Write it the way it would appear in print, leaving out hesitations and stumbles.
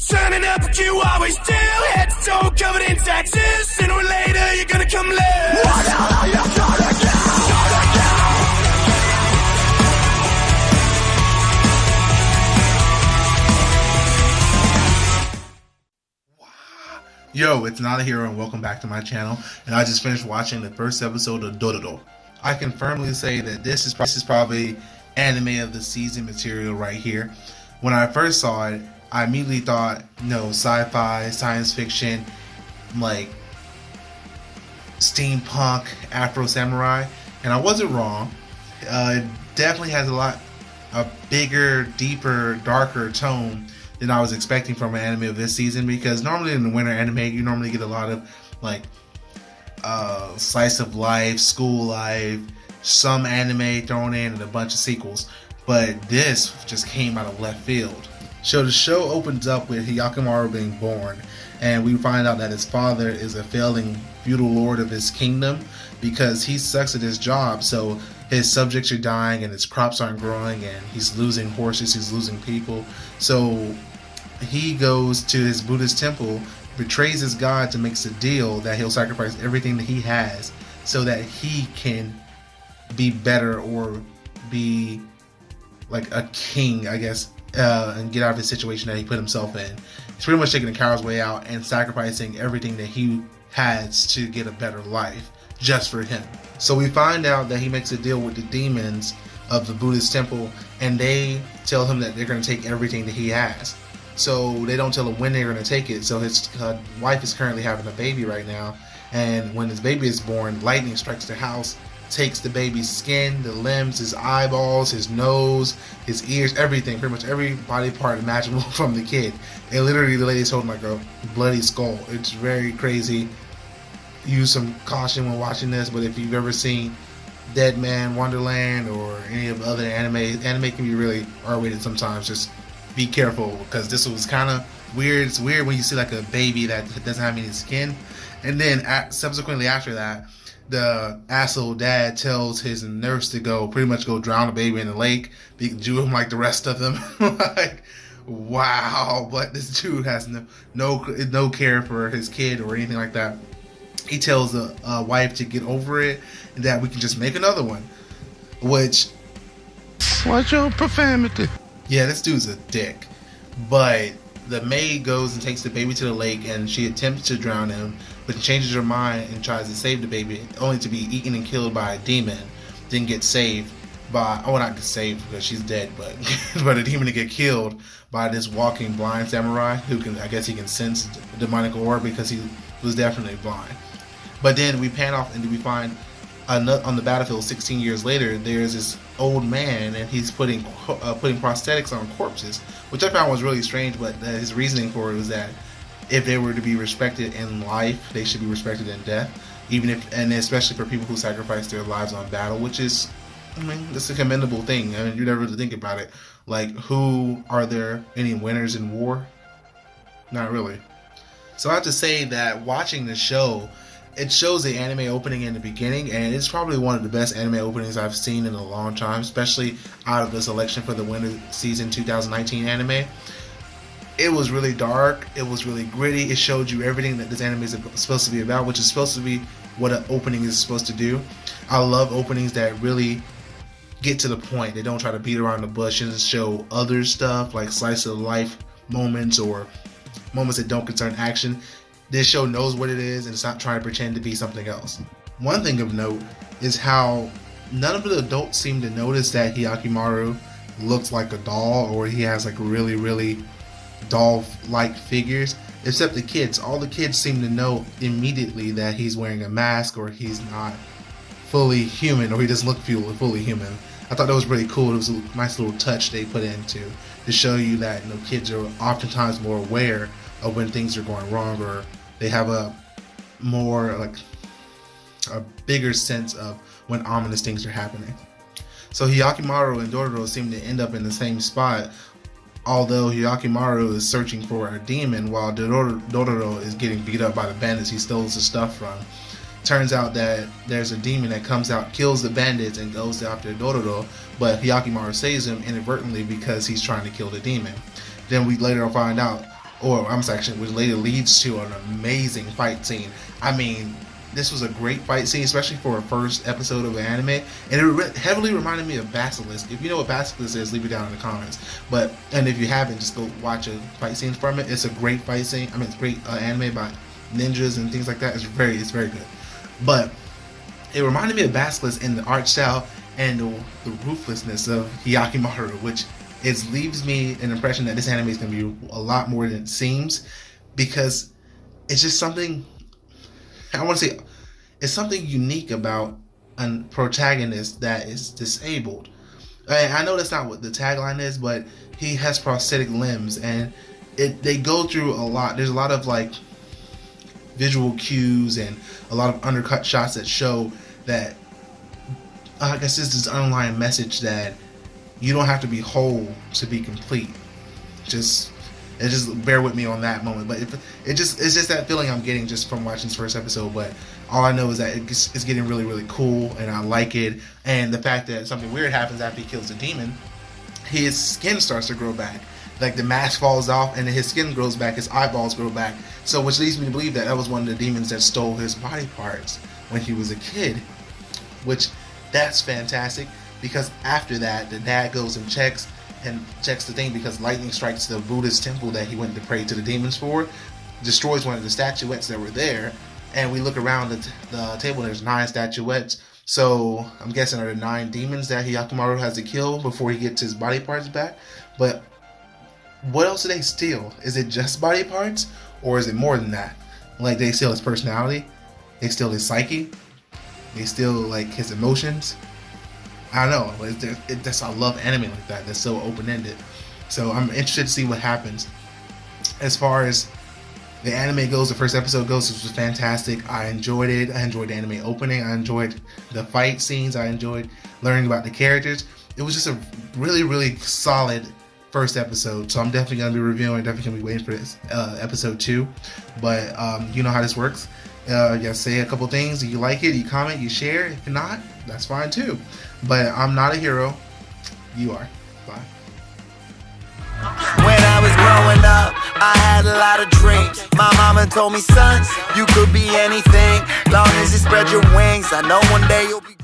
Turning up like you always do. Head to toe covered in tattoos. Sooner or later you're gonna come loose. What the hell are you gonna do? Yo, it's NotAHero and welcome back to my channel. And I just finished watching the first episode of Dororo. I can firmly say that this is probably anime of the season material right here. When I first saw it, I immediately thought, sci-fi, science fiction, like steampunk, AfroSamurai, and I wasn't wrong. It definitely has a bigger, deeper, darker tone than I was expecting from an anime of this season, because normally in the winter anime you normally get a lot of like slice of life, school life, some anime thrown in, and a bunch of sequels. But this just came out of left field. So the show opens up with Hyakimaru being born, and we find out that his father is a failing feudal lord of his kingdom because he sucks at his job. So his subjects are dying and his crops aren't growing, and he's losing horses, he's losing people. So he goes to his Buddhist temple, betrays his gods, and makes a deal that he'll sacrifice everything that he has so that he can be better or be like a king, I guess, and get out of the situation that he put himself in. He's pretty much taking a coward's way out and sacrificing everything that he has to get a better life just for him. So we find out that he makes a deal with the demons of the Buddhist temple, and they tell him that they're going to take everything that he has. So they don't tell him when they're going to take it. So his wife is currently having a baby right now, and when his baby is born, lightning strikes the house, takes the baby's skin, the limbs, his eyeballs, his nose, his ears, everything, pretty much every body part imaginable from the kid. And literally the lady's holding like a bloody skull. It's very crazy. Use some caution when watching this, but if you've ever seen Dead Man Wonderland or any of the other anime can be really R-rated sometimes. Just be careful, because this was kind of weird. It's weird when you see like a baby that doesn't have any skin. And then subsequently after that, the asshole dad tells his nurse to pretty much go drown the baby in the lake, do him like the rest of them. Like, wow. But this dude has no care for his kid or anything like that. He tells the wife to get over it and that we can just make another one. Which, watch your profanity. Yeah, this dude's a dick. But the maid goes and takes the baby to the lake, and she attempts to drown him, but changes her mind and tries to save the baby, only to be eaten and killed by a demon. Then get saved by, not get saved because she's dead, but but a demon to get killed by this walking blind samurai who he can sense demonic aura because he was definitely blind. But then we pan off and we find on the battlefield 16 years later, there's this old man, and he's putting prosthetics on corpses, which I found was really strange. But his reasoning for it was that if they were to be respected in life, they should be respected in death, and especially for people who sacrifice their lives on battle, which is, that's a commendable thing. You never really think about it. Like, are there any winners in war? Not really. So I have to say that watching the show, it shows the anime opening in the beginning, and it's probably one of the best anime openings I've seen in a long time, especially out of the selection for the winter season 2019 anime. It was really dark, it was really gritty, it showed you everything that this anime is supposed to be about, which is supposed to be what an opening is supposed to do. I love openings that really get to the point. They don't try to beat around the bush and show other stuff like slice of life moments or moments that don't concern action. This show knows what it is, and it's not trying to pretend to be something else. One thing of note is how none of the adults seem to notice that Hyakimaru looks like a doll, or he has like really, really doll-like figures, except the kids. All the kids seem to know immediately that he's wearing a mask, or he's not fully human, or he doesn't look fully human. I thought that was pretty cool. It was a nice little touch they put into to show you that kids are oftentimes more aware of when things are going wrong, or they have a bigger sense of when ominous things are happening. So Hyakimaru and Dororo seem to end up in the same spot, although Hyakimaru is searching for a demon while Dororo is getting beat up by the bandits he stole his stuff from. Turns out that there's a demon that comes out, kills the bandits, and goes after Dororo, but Hyakimaru saves him inadvertently because he's trying to kill the demon. Then we later find out, or I'm sorry, actually, which later leads to an amazing fight scene. I mean, this was a great fight scene, especially for a first episode of an anime, and it heavily reminded me of Basilisk. If you know what Basilisk is, leave it down in the comments. And if you haven't, just go watch a fight scene from it. It's a great fight scene. I mean, it's great anime about ninjas and things like that. It's very good. But it reminded me of Basilisk in the art style and the ruthlessness of Hyakimaru, which leaves me an impression that this anime is going to be a lot more than it seems, because it's just something, I want to say, it's something unique about a protagonist that is disabled. I know that's not what the tagline is, but he has prosthetic limbs, and they go through a lot. There's a lot of like visual cues and a lot of undercut shots that show that I guess this is an underlying message that you don't have to be whole to be complete. Just bear with me on that moment. But it's just that feeling I'm getting just from watching this first episode. But all I know is that it's getting really cool, and I like it. And the fact that something weird happens after he kills the demon, his skin starts to grow back. Like the mask falls off and his skin grows back, his eyeballs grow back. So which leads me to believe that was one of the demons that stole his body parts when he was a kid. Which, that's fantastic, because after that, the dad goes and checks the thing, because lightning strikes the Buddhist temple that he went to pray to the demons for, destroys one of the statuettes that were there, and we look around the table and there's 9 statuettes. So I'm guessing are the 9 demons that Hyakimaru has to kill before he gets his body parts back. But what else do they steal? Is it just body parts, or is it more than that? Like, they steal his personality, they steal his psyche, they steal like his emotions. I don't know. I love anime like that. That's so open-ended. So I'm interested to see what happens. As far as the anime goes, the first episode goes, this was fantastic. I enjoyed it. I enjoyed the anime opening. I enjoyed the fight scenes. I enjoyed learning about the characters. It was just a really solid first episode. So I'm definitely going to be reviewing. Definitely going to be waiting for this episode 2. But you know how this works. You say a couple things. If you like it, you comment, you share. If not, that's fine too. But I'm not a hero. You are. Bye. When I was growing up, I had a lot of dreams. My mama told me, son, you could be anything, long as you spread your wings. I know one day you'll be